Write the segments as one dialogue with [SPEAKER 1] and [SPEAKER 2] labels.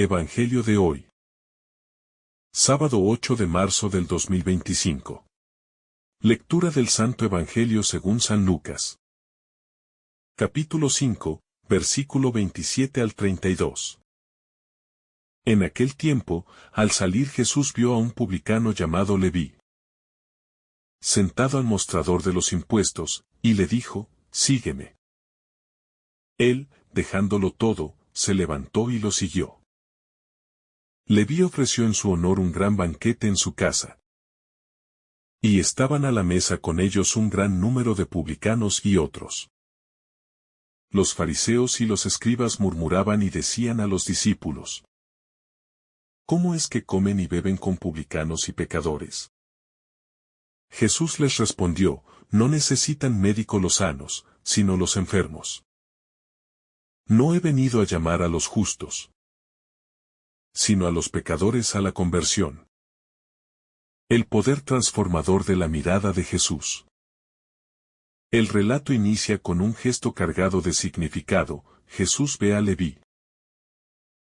[SPEAKER 1] Evangelio de hoy. Sábado 8 de marzo del 2025. Lectura del Santo Evangelio según San Lucas. Capítulo 5, versículo 27 al 32. En aquel tiempo, al salir Jesús vio a un publicano llamado Leví, sentado al mostrador de los impuestos, y le dijo, «Sígueme». Él, dejándolo todo, se levantó y lo siguió. Leví ofreció en su honor un gran banquete en su casa. Y estaban a la mesa con ellos un gran número de publicanos y otros. Los fariseos y los escribas murmuraban y decían a los discípulos: ¿Cómo es que comen y beben con publicanos y pecadores? Jesús les respondió: No necesitan médico los sanos, sino los enfermos. No he venido a llamar a los justos, sino a los pecadores a la conversión. El poder transformador de la mirada de Jesús. El relato inicia con un gesto cargado de significado. Jesús ve a Leví.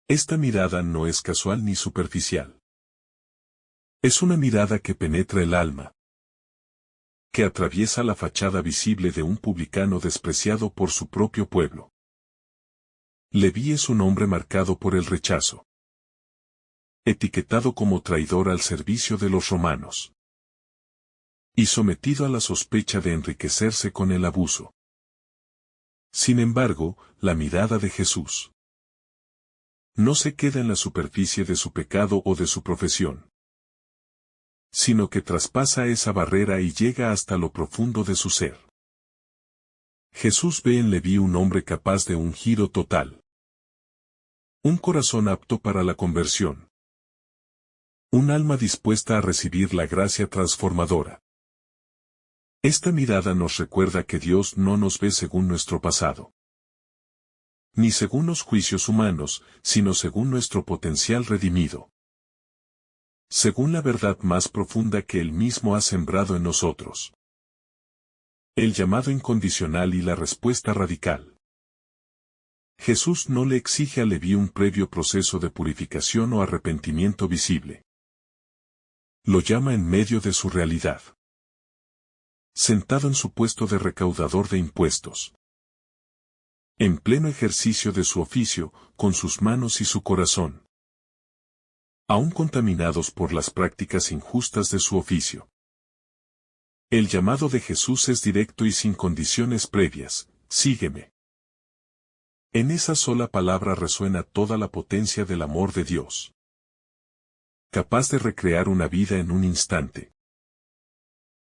[SPEAKER 1] Esta mirada no es casual ni superficial. Es una mirada que penetra el alma, que atraviesa la fachada visible de un publicano despreciado por su propio pueblo. Leví es un hombre marcado por el rechazo, etiquetado como traidor al servicio de los romanos, y sometido a la sospecha de enriquecerse con el abuso. Sin embargo, la mirada de Jesús no se queda en la superficie de su pecado o de su profesión, sino que traspasa esa barrera y llega hasta lo profundo de su ser. Jesús ve en Leví un hombre capaz de un giro total, un corazón apto para la conversión, un alma dispuesta a recibir la gracia transformadora. Esta mirada nos recuerda que Dios no nos ve según nuestro pasado, ni según los juicios humanos, sino según nuestro potencial redimido, según la verdad más profunda que Él mismo ha sembrado en nosotros. El llamado incondicional y la respuesta radical. Jesús no le exige a Leví un previo proceso de purificación o arrepentimiento visible. Lo llama en medio de su realidad, sentado en su puesto de recaudador de impuestos, en pleno ejercicio de su oficio, con sus manos y su corazón, aún contaminados por las prácticas injustas de su oficio. El llamado de Jesús es directo y sin condiciones previas: sígueme. En esa sola palabra resuena toda la potencia del amor de Dios, capaz de recrear una vida en un instante.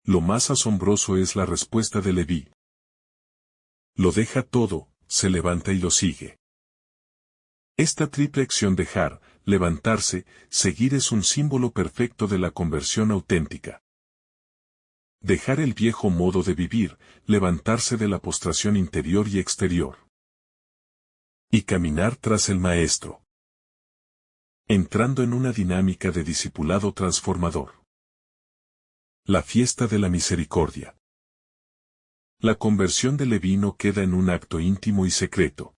[SPEAKER 1] Lo más asombroso es la respuesta de Leví. Lo deja todo, se levanta y lo sigue. Esta triple acción: dejar, levantarse, seguir, es un símbolo perfecto de la conversión auténtica. Dejar el viejo modo de vivir, levantarse de la postración interior y exterior, y caminar tras el Maestro, entrando en una dinámica de discipulado transformador. La fiesta de la misericordia. La conversión de Leví no queda en un acto íntimo y secreto,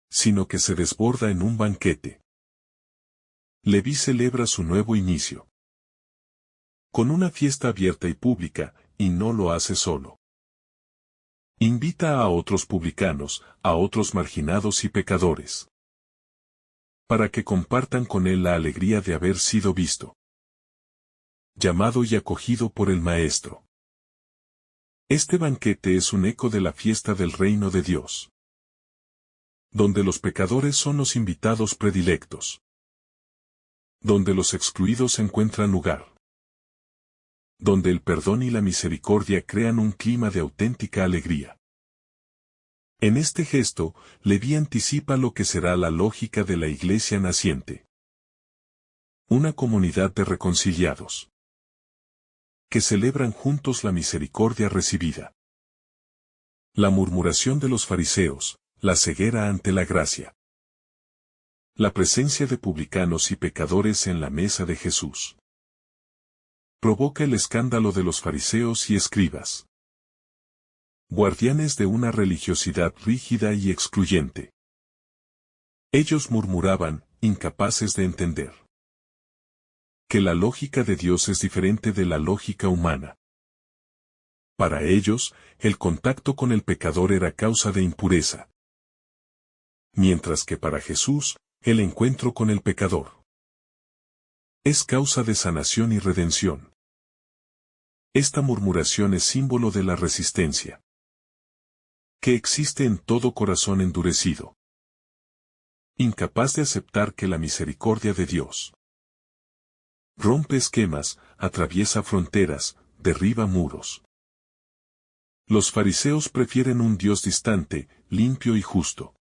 [SPEAKER 1] sino que se desborda en un banquete. Leví celebra su nuevo inicio con una fiesta abierta y pública, y no lo hace solo. Invita a otros publicanos, a otros marginados y pecadores, para que compartan con él la alegría de haber sido visto, llamado y acogido por el Maestro. Este banquete es un eco de la fiesta del reino de Dios, donde los pecadores son los invitados predilectos, donde los excluidos encuentran lugar, donde el perdón y la misericordia crean un clima de auténtica alegría. En este gesto, Leví anticipa lo que será la lógica de la iglesia naciente. Una comunidad de reconciliados, que celebran juntos la misericordia recibida. La murmuración de los fariseos, la ceguera ante la gracia. La presencia de publicanos y pecadores en la mesa de Jesús provoca el escándalo de los fariseos y escribas, guardianes de una religiosidad rígida y excluyente. Ellos murmuraban, incapaces de entender que la lógica de Dios es diferente de la lógica humana. Para ellos, el contacto con el pecador era causa de impureza, mientras que para Jesús, el encuentro con el pecador es causa de sanación y redención. Esta murmuración es símbolo de la resistencia que existe en todo corazón endurecido, incapaz de aceptar que la misericordia de Dios rompe esquemas, atraviesa fronteras, derriba muros. Los fariseos prefieren un Dios distante, limpio y justo,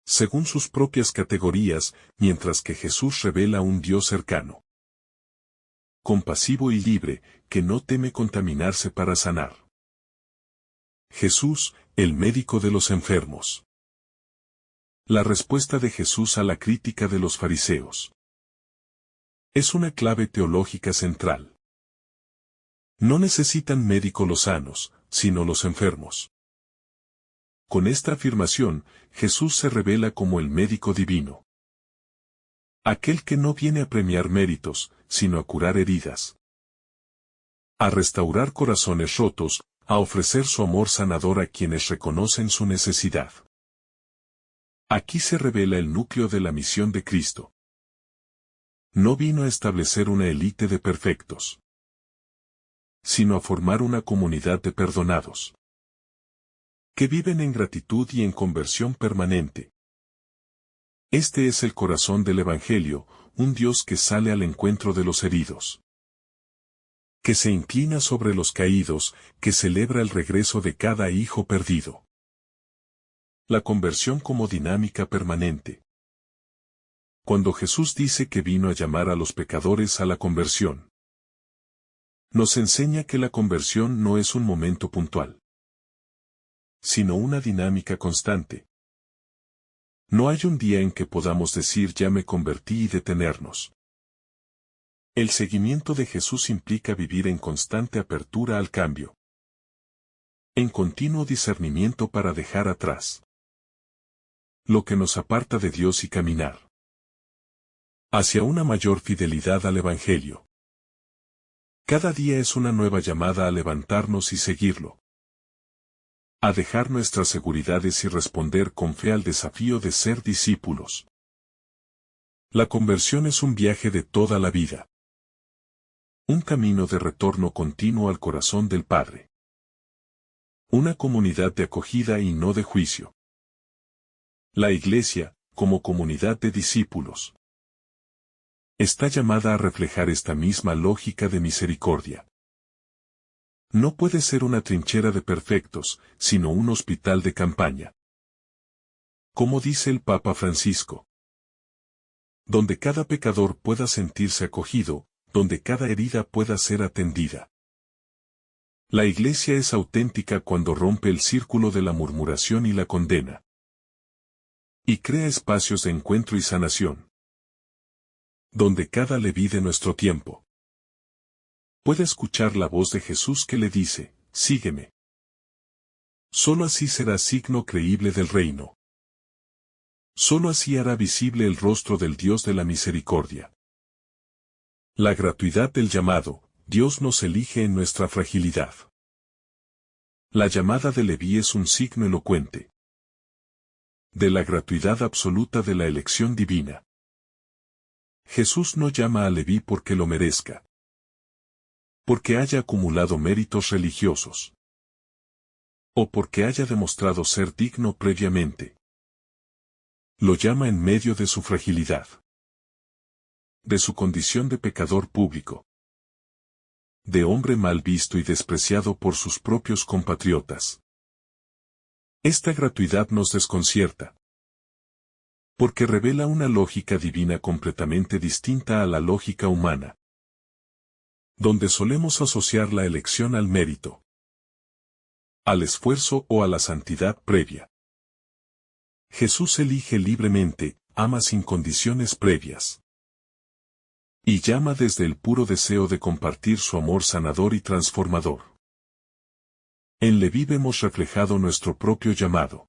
[SPEAKER 1] según sus propias categorías, mientras que Jesús revela un Dios cercano, compasivo y libre, que no teme contaminarse para sanar. Jesús, el médico de los enfermos. La respuesta de Jesús a la crítica de los fariseos es una clave teológica central. No necesitan médico los sanos, sino los enfermos. Con esta afirmación, Jesús se revela como el médico divino. Aquel que no viene a premiar méritos, sino a curar heridas, a restaurar corazones rotos, a ofrecer su amor sanador a quienes reconocen su necesidad. Aquí se revela el núcleo de la misión de Cristo. No vino a establecer una élite de perfectos, sino a formar una comunidad de perdonados, que viven en gratitud y en conversión permanente. Este es el corazón del Evangelio, un Dios que sale al encuentro de los heridos, que se inclina sobre los caídos, que celebra el regreso de cada hijo perdido. La conversión como dinámica permanente. Cuando Jesús dice que vino a llamar a los pecadores a la conversión, nos enseña que la conversión no es un momento puntual, sino una dinámica constante. No hay un día en que podamos decir ya me convertí y detenernos. El seguimiento de Jesús implica vivir en constante apertura al cambio, en continuo discernimiento para dejar atrás lo que nos aparta de Dios y caminar hacia una mayor fidelidad al Evangelio. Cada día es una nueva llamada a levantarnos y seguirlo, a dejar nuestras seguridades y responder con fe al desafío de ser discípulos. La conversión es un viaje de toda la vida, un camino de retorno continuo al corazón del Padre, una comunidad de acogida y no de juicio. La Iglesia, como comunidad de discípulos, está llamada a reflejar esta misma lógica de misericordia. No puede ser una trinchera de perfectos, sino un hospital de campaña. Como dice el Papa Francisco, donde cada pecador pueda sentirse acogido, donde cada herida pueda ser atendida. La Iglesia es auténtica cuando rompe el círculo de la murmuración y la condena, y crea espacios de encuentro y sanación, donde cada leví de nuestro tiempo puede escuchar la voz de Jesús que le dice, sígueme. Solo así será signo creíble del reino. Solo así hará visible el rostro del Dios de la misericordia. La gratuidad del llamado, Dios nos elige en nuestra fragilidad. La llamada de Leví es un signo elocuente de la gratuidad absoluta de la elección divina. Jesús no llama a Leví porque lo merezca, porque haya acumulado méritos religiosos, o porque haya demostrado ser digno previamente. Lo llama en medio de su fragilidad, de su condición de pecador público, de hombre mal visto y despreciado por sus propios compatriotas. Esta gratuidad nos desconcierta, porque revela una lógica divina completamente distinta a la lógica humana, donde solemos asociar la elección al mérito, al esfuerzo o a la santidad previa. Jesús elige libremente, ama sin condiciones previas, y llama desde el puro deseo de compartir su amor sanador y transformador. En Leví vemos reflejado nuestro propio llamado.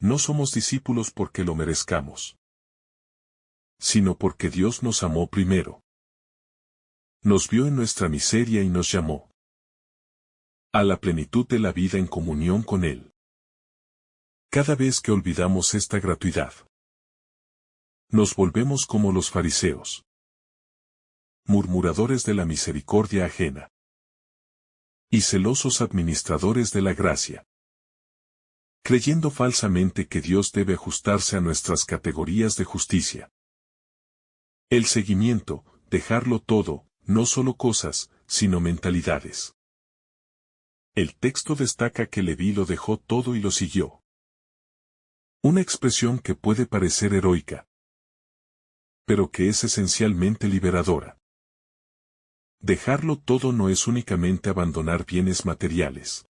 [SPEAKER 1] No somos discípulos porque lo merezcamos, sino porque Dios nos amó primero. Nos vio en nuestra miseria y nos llamó a la plenitud de la vida en comunión con Él. Cada vez que olvidamos esta gratuidad, nos volvemos como los fariseos, murmuradores de la misericordia ajena y celosos administradores de la gracia, creyendo falsamente que Dios debe ajustarse a nuestras categorías de justicia. El seguimiento, dejarlo todo, no solo cosas, sino mentalidades. El texto destaca que Leví lo dejó todo y lo siguió. Una expresión que puede parecer heroica, pero que es esencialmente liberadora. Dejarlo todo no es únicamente abandonar bienes materiales,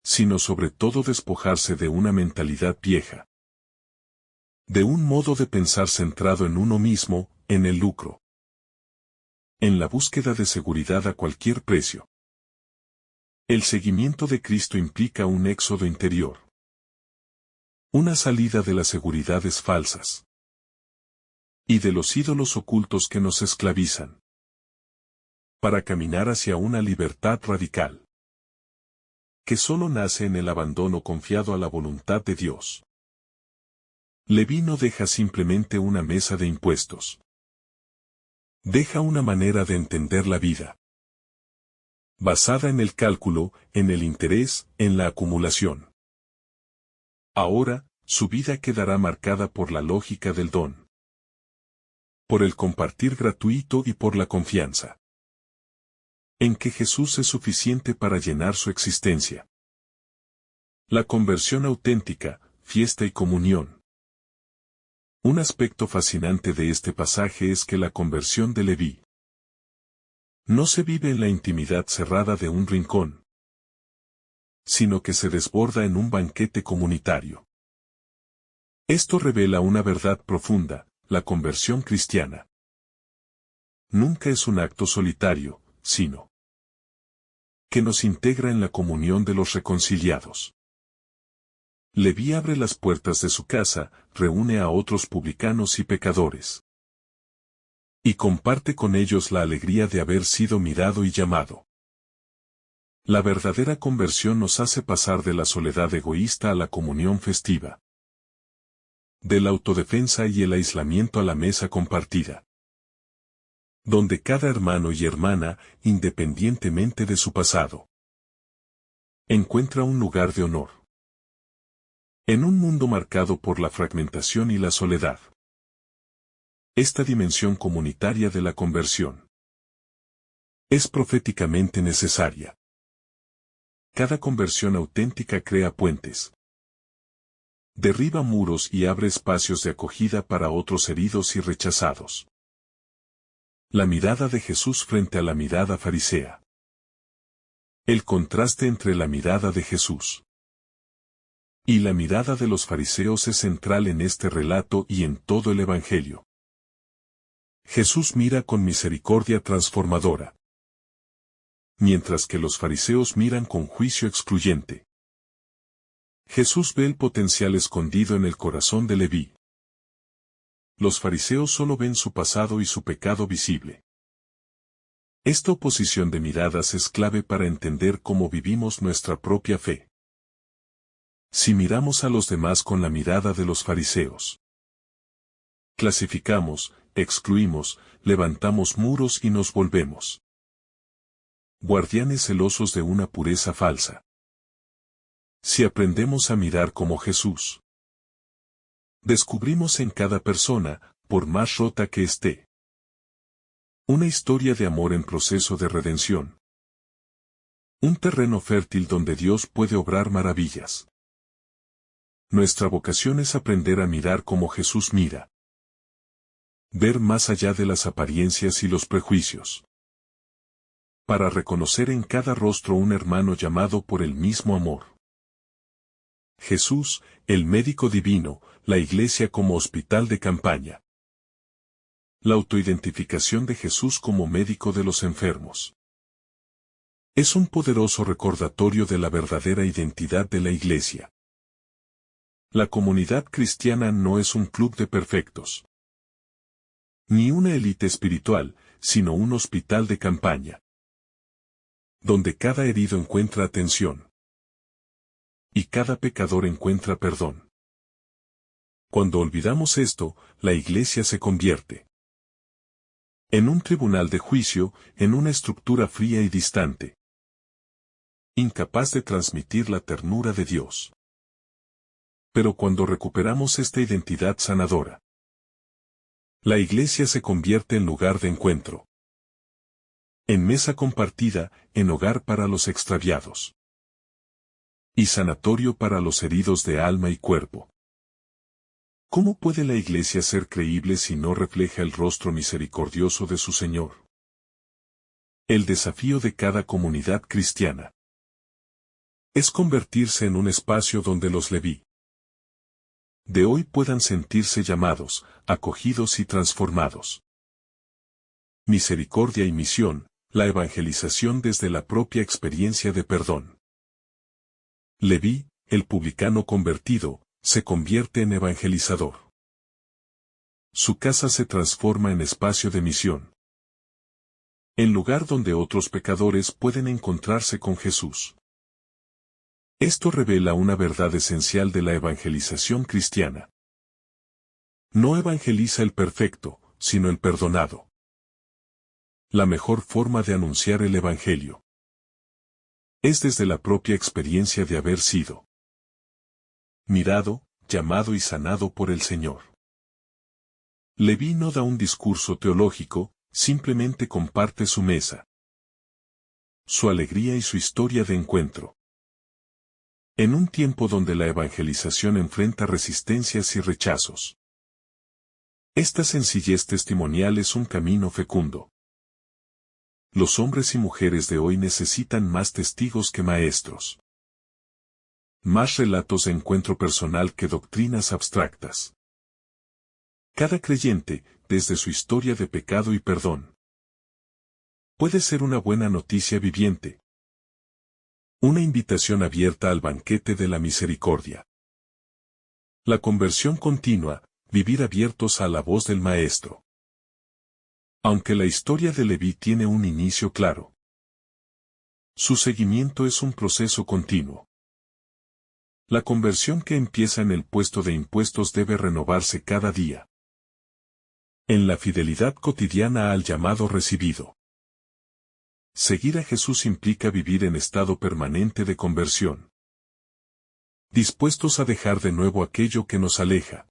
[SPEAKER 1] sino sobre todo despojarse de una mentalidad vieja, de un modo de pensar centrado en uno mismo, en el lucro, en la búsqueda de seguridad a cualquier precio. El seguimiento de Cristo implica un éxodo interior, una salida de las seguridades falsas y de los ídolos ocultos que nos esclavizan, para caminar hacia una libertad radical, que solo nace en el abandono confiado a la voluntad de Dios. Leví no deja simplemente una mesa de impuestos. Deja una manera de entender la vida, basada en el cálculo, en el interés, en la acumulación. Ahora, su vida quedará marcada por la lógica del don, por el compartir gratuito y por la confianza en que Jesús es suficiente para llenar su existencia. La conversión auténtica, fiesta y comunión. Un aspecto fascinante de este pasaje es que la conversión de Leví no se vive en la intimidad cerrada de un rincón, sino que se desborda en un banquete comunitario. Esto revela una verdad profunda: la conversión cristiana nunca es un acto solitario, sino que nos integra en la comunión de los reconciliados. Leví abre las puertas de su casa, reúne a otros publicanos y pecadores, y comparte con ellos la alegría de haber sido mirado y llamado. La verdadera conversión nos hace pasar de la soledad egoísta a la comunión festiva, de la autodefensa y el aislamiento a la mesa compartida, donde cada hermano y hermana, independientemente de su pasado, encuentra un lugar de honor. En un mundo marcado por la fragmentación y la soledad, esta dimensión comunitaria de la conversión es proféticamente necesaria. Cada conversión auténtica crea puentes, derriba muros y abre espacios de acogida para otros heridos y rechazados. La mirada de Jesús frente a la mirada farisea. El contraste entre la mirada de Jesús y la mirada de los fariseos es central en este relato y en todo el Evangelio. Jesús mira con misericordia transformadora, mientras que los fariseos miran con juicio excluyente. Jesús ve el potencial escondido en el corazón de Leví. Los fariseos solo ven su pasado y su pecado visible. Esta oposición de miradas es clave para entender cómo vivimos nuestra propia fe. Si miramos a los demás con la mirada de los fariseos, clasificamos, excluimos, levantamos muros y nos volvemos guardianes celosos de una pureza falsa. Si aprendemos a mirar como Jesús, descubrimos en cada persona, por más rota que esté, una historia de amor en proceso de redención. Un terreno fértil donde Dios puede obrar maravillas. Nuestra vocación es aprender a mirar como Jesús mira. Ver más allá de las apariencias y los prejuicios. Para reconocer en cada rostro un hermano llamado por el mismo amor. Jesús, el médico divino, la Iglesia como hospital de campaña. La autoidentificación de Jesús como médico de los enfermos. Es un poderoso recordatorio de la verdadera identidad de la Iglesia. La comunidad cristiana no es un club de perfectos, ni una élite espiritual, sino un hospital de campaña, donde cada herido encuentra atención y cada pecador encuentra perdón. Cuando olvidamos esto, la iglesia se convierte en un tribunal de juicio, en una estructura fría y distante, incapaz de transmitir la ternura de Dios. Pero cuando recuperamos esta identidad sanadora, la iglesia se convierte en lugar de encuentro, en mesa compartida, en hogar para los extraviados y sanatorio para los heridos de alma y cuerpo. ¿Cómo puede la iglesia ser creíble si no refleja el rostro misericordioso de su Señor? El desafío de cada comunidad cristiana es convertirse en un espacio donde los Leví de hoy puedan sentirse llamados, acogidos y transformados. Misericordia y misión, la evangelización desde la propia experiencia de perdón. Leví, el publicano convertido, se convierte en evangelizador. Su casa se transforma en espacio de misión, en lugar donde otros pecadores pueden encontrarse con Jesús. Esto revela una verdad esencial de la evangelización cristiana. No evangeliza el perfecto, sino el perdonado. La mejor forma de anunciar el evangelio es desde la propia experiencia de haber sido mirado, llamado y sanado por el Señor. Leví no da un discurso teológico, simplemente comparte su mesa, su alegría y su historia de encuentro. En un tiempo donde la evangelización enfrenta resistencias y rechazos, esta sencillez testimonial es un camino fecundo. Los hombres y mujeres de hoy necesitan más testigos que maestros, más relatos de encuentro personal que doctrinas abstractas. Cada creyente, desde su historia de pecado y perdón, puede ser una buena noticia viviente, una invitación abierta al banquete de la misericordia. La conversión continua, vivir abiertos a la voz del Maestro. Aunque la historia de Leví tiene un inicio claro, su seguimiento es un proceso continuo. La conversión que empieza en el puesto de impuestos debe renovarse cada día, en la fidelidad cotidiana al llamado recibido. Seguir a Jesús implica vivir en estado permanente de conversión, dispuestos a dejar de nuevo aquello que nos aleja,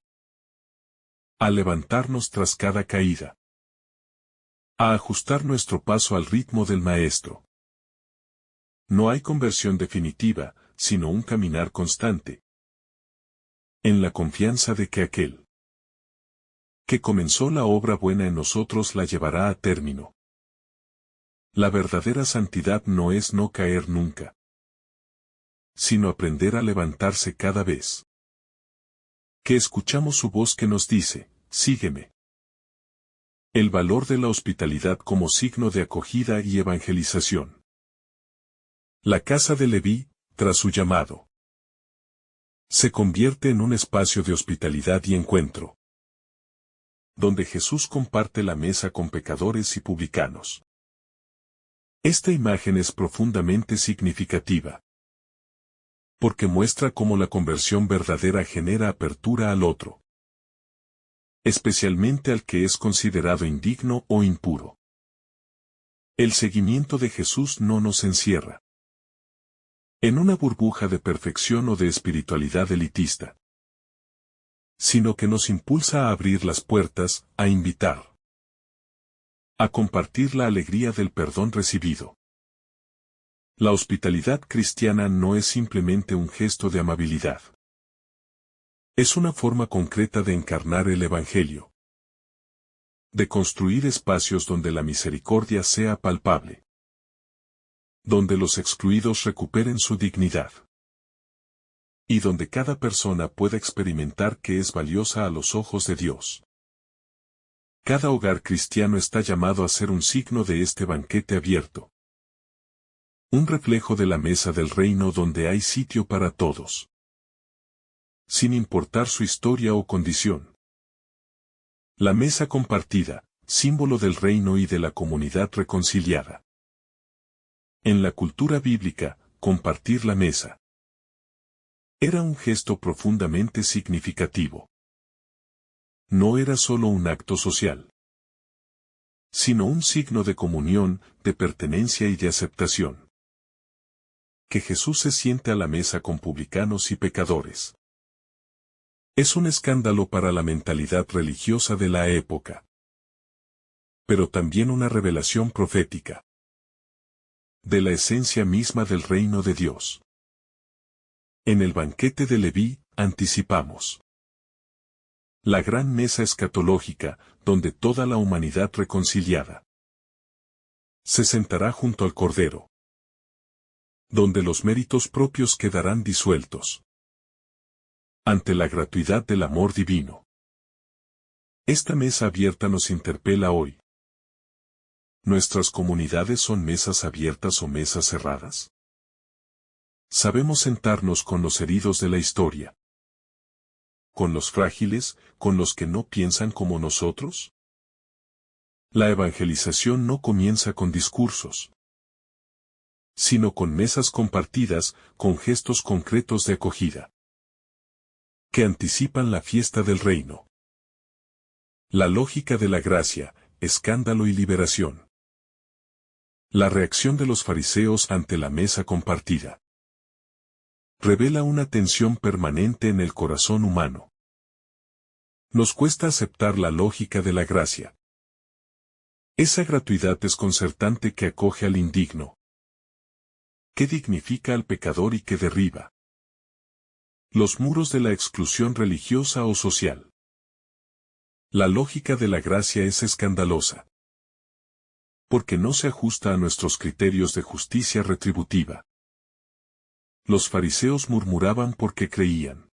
[SPEAKER 1] a levantarnos tras cada caída, a ajustar nuestro paso al ritmo del Maestro. No hay conversión definitiva, sino un caminar constante, en la confianza de que aquel que comenzó la obra buena en nosotros la llevará a término. La verdadera santidad no es no caer nunca, sino aprender a levantarse cada vez que escuchamos su voz que nos dice, sígueme. El valor de la hospitalidad como signo de acogida y evangelización. La casa de Leví, tras su llamado, se convierte en un espacio de hospitalidad y encuentro, donde Jesús comparte la mesa con pecadores y publicanos. Esta imagen es profundamente significativa, porque muestra cómo la conversión verdadera genera apertura al otro, especialmente al que es considerado indigno o impuro. El seguimiento de Jesús no nos encierra en una burbuja de perfección o de espiritualidad elitista, sino que nos impulsa a abrir las puertas, a invitar, a compartir la alegría del perdón recibido. La hospitalidad cristiana no es simplemente un gesto de amabilidad. Es una forma concreta de encarnar el Evangelio, de construir espacios donde la misericordia sea palpable, donde los excluidos recuperen su dignidad, y donde cada persona pueda experimentar que es valiosa a los ojos de Dios. Cada hogar cristiano está llamado a ser un signo de este banquete abierto, un reflejo de la mesa del reino donde hay sitio para todos. sin importar su historia o condición. La mesa compartida, símbolo del reino y de la comunidad reconciliada. En la cultura bíblica, compartir la mesa era un gesto profundamente significativo. No era solo un acto social, sino un signo de comunión, de pertenencia y de aceptación. Que Jesús se siente a la mesa con publicanos y pecadores es un escándalo para la mentalidad religiosa de la época, pero también una revelación profética de la esencia misma del reino de Dios. En el banquete de Leví, anticipamos la gran mesa escatológica, donde toda la humanidad reconciliada se sentará junto al Cordero, donde los méritos propios quedarán disueltos ante la gratuidad del amor divino. Esta mesa abierta nos interpela hoy. ¿Nuestras comunidades son mesas abiertas o mesas cerradas? ¿Sabemos sentarnos con los heridos de la historia? ¿Con los frágiles, con los que no piensan como nosotros? La evangelización no comienza con discursos, sino con mesas compartidas, con gestos concretos de acogida, que anticipan la fiesta del reino. La lógica de la gracia, escándalo y liberación. La reacción de los fariseos ante la mesa compartida revela una tensión permanente en el corazón humano. Nos cuesta aceptar la lógica de la gracia. Esa gratuidad desconcertante que acoge al indigno, que dignifica al pecador y que derriba los muros de la exclusión religiosa o social. La lógica de la gracia es escandalosa, porque no se ajusta a nuestros criterios de justicia retributiva. Los fariseos murmuraban porque creían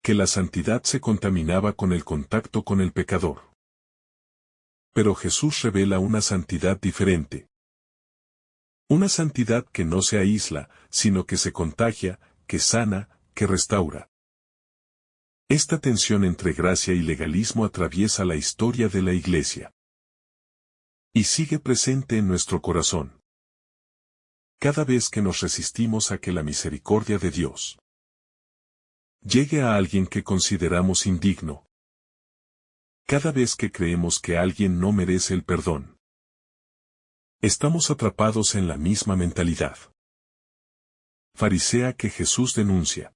[SPEAKER 1] que la santidad se contaminaba con el contacto con el pecador. Pero Jesús revela una santidad diferente. Una santidad que no se aísla, sino que se contagia, que sana, que restaura. Esta tensión entre gracia y legalismo atraviesa la historia de la Iglesia y sigue presente en nuestro corazón. Cada vez que nos resistimos a que la misericordia de Dios llegue a alguien que consideramos indigno. Cada vez que creemos que alguien no merece el perdón. Estamos atrapados en la misma mentalidad farisea que Jesús denuncia.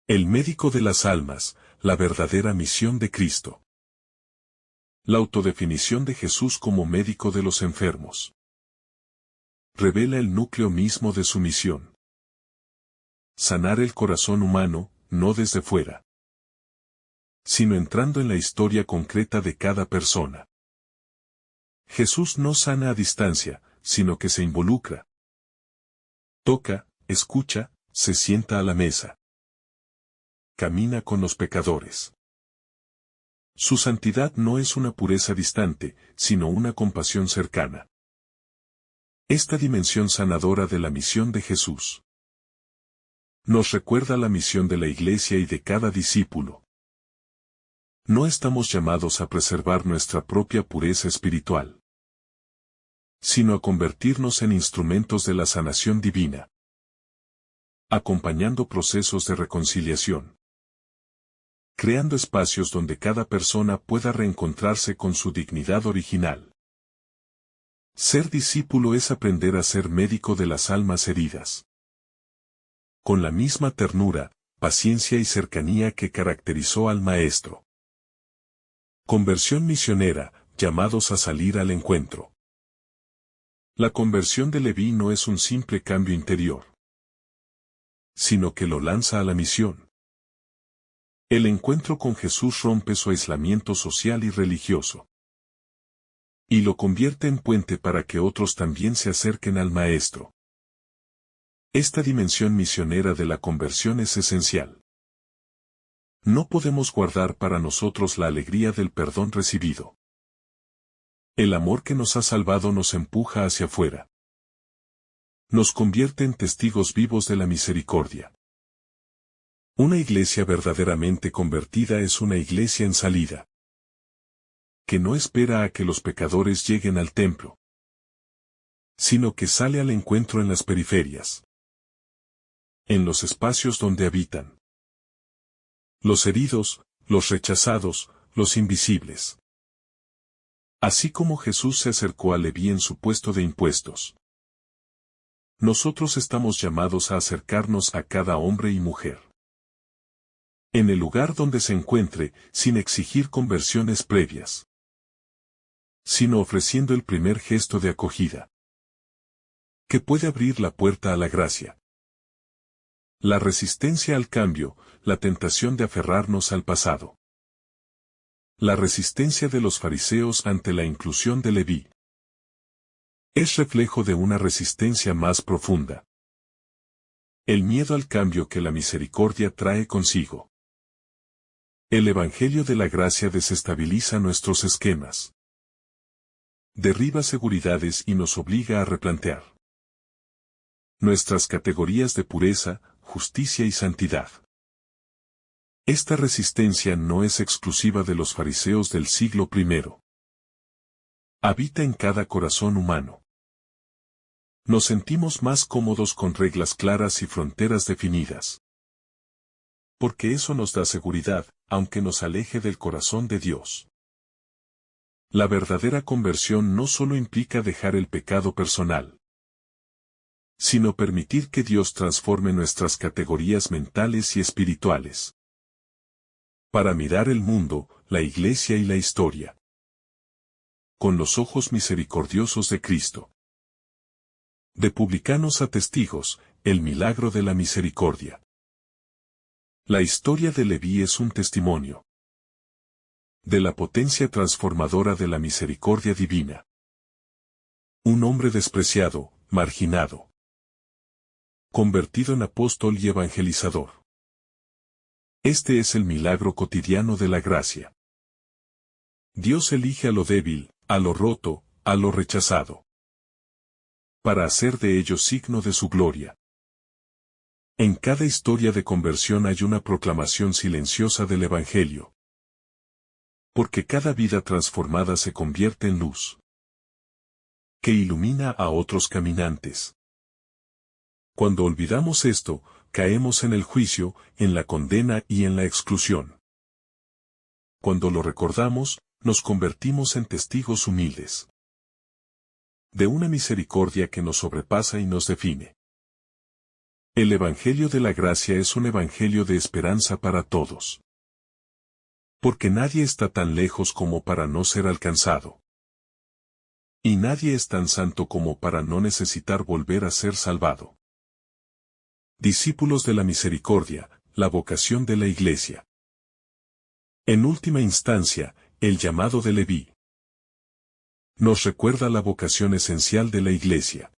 [SPEAKER 1] El médico de las almas, la verdadera misión de Cristo. La autodefinición de Jesús como médico de los enfermos revela el núcleo mismo de su misión. Sanar el corazón humano, no desde fuera, sino entrando en la historia concreta de cada persona. Jesús no sana a distancia, sino que se involucra. Toca, escucha, se sienta a la mesa. Camina con los pecadores. Su santidad no es una pureza distante, sino una compasión cercana. Esta dimensión sanadora de la misión de Jesús nos recuerda la misión de la Iglesia y de cada discípulo. No estamos llamados a preservar nuestra propia pureza espiritual, sino a convertirnos en instrumentos de la sanación divina, acompañando procesos de reconciliación, creando espacios donde cada persona pueda reencontrarse con su dignidad original. Ser discípulo es aprender a ser médico de las almas heridas, con la misma ternura, paciencia y cercanía que caracterizó al Maestro. Conversión misionera, llamados a salir al encuentro. La conversión de Leví no es un simple cambio interior, sino que lo lanza a la misión. El encuentro con Jesús rompe su aislamiento social y religioso, y lo convierte en puente para que otros también se acerquen al Maestro. Esta dimensión misionera de la conversión es esencial. No podemos guardar para nosotros la alegría del perdón recibido. El amor que nos ha salvado nos empuja hacia afuera. Nos convierte en testigos vivos de la misericordia. Una iglesia verdaderamente convertida es una iglesia en salida, que no espera a que los pecadores lleguen al templo, sino que sale al encuentro en las periferias, en los espacios donde habitan los heridos, los rechazados, los invisibles. Así como Jesús se acercó a Leví en su puesto de impuestos, nosotros estamos llamados a acercarnos a cada hombre y mujer, en el lugar donde se encuentre, sin exigir conversiones previas, sino ofreciendo el primer gesto de acogida, que puede abrir la puerta a la gracia. La resistencia al cambio, la tentación de aferrarnos al pasado. La resistencia de los fariseos ante la inclusión de Leví es reflejo de una resistencia más profunda. El miedo al cambio que la misericordia trae consigo. El Evangelio de la Gracia desestabiliza nuestros esquemas, derriba seguridades y nos obliga a replantear nuestras categorías de pureza, justicia y santidad. Esta resistencia no es exclusiva de los fariseos del siglo I. Habita en cada corazón humano. Nos sentimos más cómodos con reglas claras y fronteras definidas, porque eso nos da seguridad, aunque nos aleje del corazón de Dios. La verdadera conversión no solo implica dejar el pecado personal, sino permitir que Dios transforme nuestras categorías mentales y espirituales, para mirar el mundo, la iglesia y la historia, con los ojos misericordiosos de Cristo. De publicanos a testigos, el milagro de la misericordia. La historia de Leví es un testimonio de la potencia transformadora de la misericordia divina. Un hombre despreciado, marginado, convertido en apóstol y evangelizador. Este es el milagro cotidiano de la gracia. Dios elige a lo débil, a lo roto, a lo rechazado, para hacer de ellos signo de su gloria. En cada historia de conversión hay una proclamación silenciosa del Evangelio, porque cada vida transformada se convierte en luz, que ilumina a otros caminantes. Cuando olvidamos esto, caemos en el juicio, en la condena y en la exclusión. Cuando lo recordamos, nos convertimos en testigos humildes de una misericordia que nos sobrepasa y nos define. El Evangelio de la Gracia es un evangelio de esperanza para todos, porque nadie está tan lejos como para no ser alcanzado, y nadie es tan santo como para no necesitar volver a ser salvado. Discípulos de la misericordia, la vocación de la Iglesia. En última instancia, el llamado de Leví nos recuerda la vocación esencial de la Iglesia.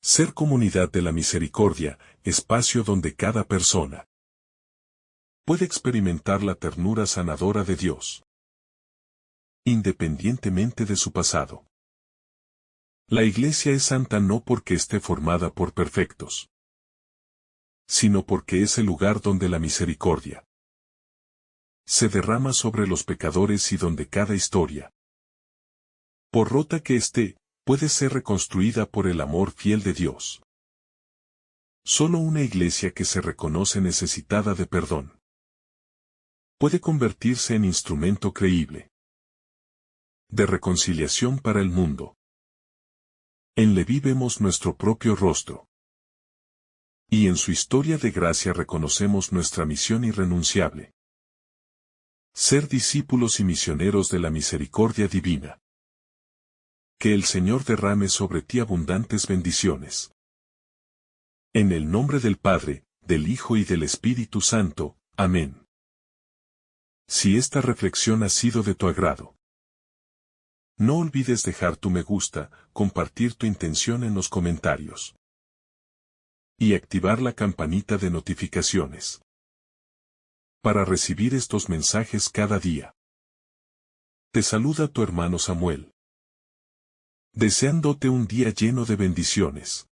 [SPEAKER 1] Ser comunidad de la misericordia, espacio donde cada persona puede experimentar la ternura sanadora de Dios, independientemente de su pasado. La Iglesia es santa no porque esté formada por perfectos, sino porque es el lugar donde la misericordia se derrama sobre los pecadores y donde cada historia, por rota que esté, puede ser reconstruida por el amor fiel de Dios. Solo una iglesia que se reconoce necesitada de perdón puede convertirse en instrumento creíble de reconciliación para el mundo. En Leví vemos nuestro propio rostro, y en su historia de gracia reconocemos nuestra misión irrenunciable: ser discípulos y misioneros de la misericordia divina. Que el Señor derrame sobre ti abundantes bendiciones. En el nombre del Padre, del Hijo y del Espíritu Santo. Amén. Si esta reflexión ha sido de tu agrado, no olvides dejar tu me gusta, compartir tu intención en los comentarios y activar la campanita de notificaciones para recibir estos mensajes cada día. Te saluda tu hermano Samuel, deseándote un día lleno de bendiciones.